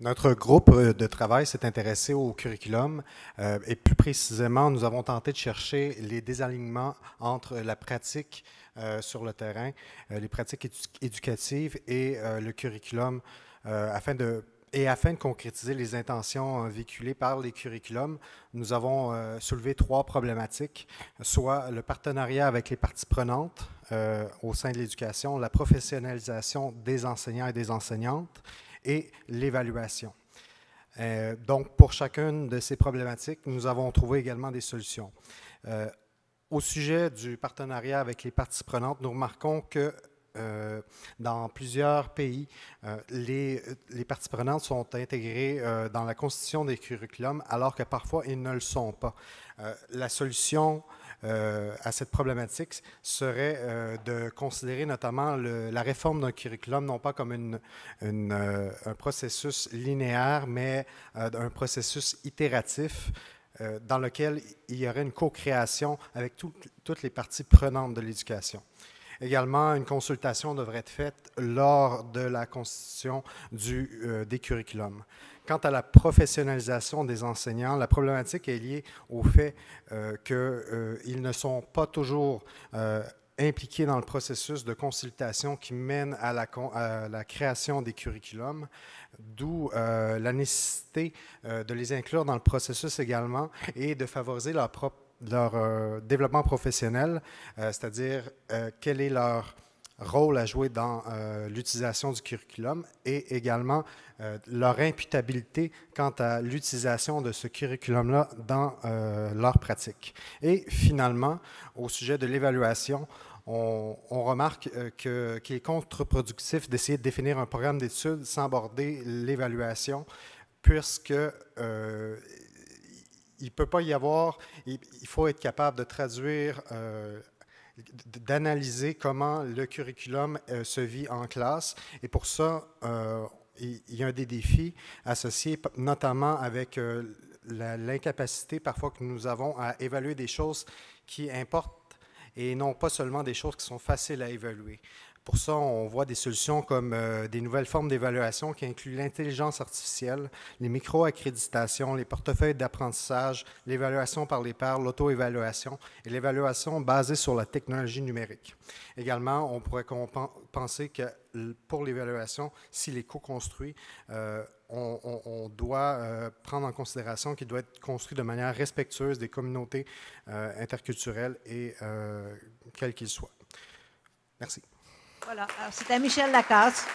Notre groupe de travail s'est intéressé au curriculum et plus précisément, nous avons tenté de chercher les désalignements entre la pratique sur le terrain, les pratiques éducatives et le curriculum afin de concrétiser les intentions véhiculées par les curriculums. Nous avons soulevé trois problématiques, soit le partenariat avec les parties prenantes au sein de l'éducation, la professionnalisation des enseignants et des enseignantes, et l'évaluation. Donc, pour chacune de ces problématiques, nous avons trouvé également des solutions. Au sujet du partenariat avec les parties prenantes, nous remarquons que dans plusieurs pays, les parties prenantes sont intégrées dans la constitution des curriculums, alors que parfois, ils ne le sont pas. La solution à cette problématique serait de considérer notamment la réforme d'un curriculum non pas comme un processus linéaire, mais un processus itératif dans lequel il y aurait une co-création avec toutes les parties prenantes de l'éducation. Également, une consultation devrait être faite lors de la constitution des curriculums. Quant à la professionnalisation des enseignants, la problématique est liée au fait qu'ils ne sont pas toujours impliqués dans le processus de consultation qui mène à la création des curriculums, d'où la nécessité de les inclure dans le processus également et de favoriser leur développement professionnel, c'est-à-dire quel est leur rôle à jouer dans l'utilisation du curriculum et également leur imputabilité quant à l'utilisation de ce curriculum-là dans leur pratique. Et finalement, au sujet de l'évaluation, on remarque qu'il est contre-productif d'essayer de définir un programme d'études sans aborder l'évaluation, puisque il ne peut pas y avoir, il faut être capable de traduire, d'analyser comment le curriculum se vit en classe. Et pour ça, il y a des défis associés, notamment avec l'incapacité parfois que nous avons à évaluer des choses qui importent et non pas seulement des choses qui sont faciles à évaluer. Pour ça, on voit des solutions comme des nouvelles formes d'évaluation qui incluent l'intelligence artificielle, les micro-accréditations, les portefeuilles d'apprentissage, l'évaluation par les pairs, l'auto-évaluation et l'évaluation basée sur la technologie numérique. Également, on pourrait penser que pour l'évaluation, s'il est co-construit, on doit prendre en considération qu'il doit être construit de manière respectueuse des communautés interculturelles et quelles qu'ils soient. Merci. Voilà, c'était Michel Lacasse.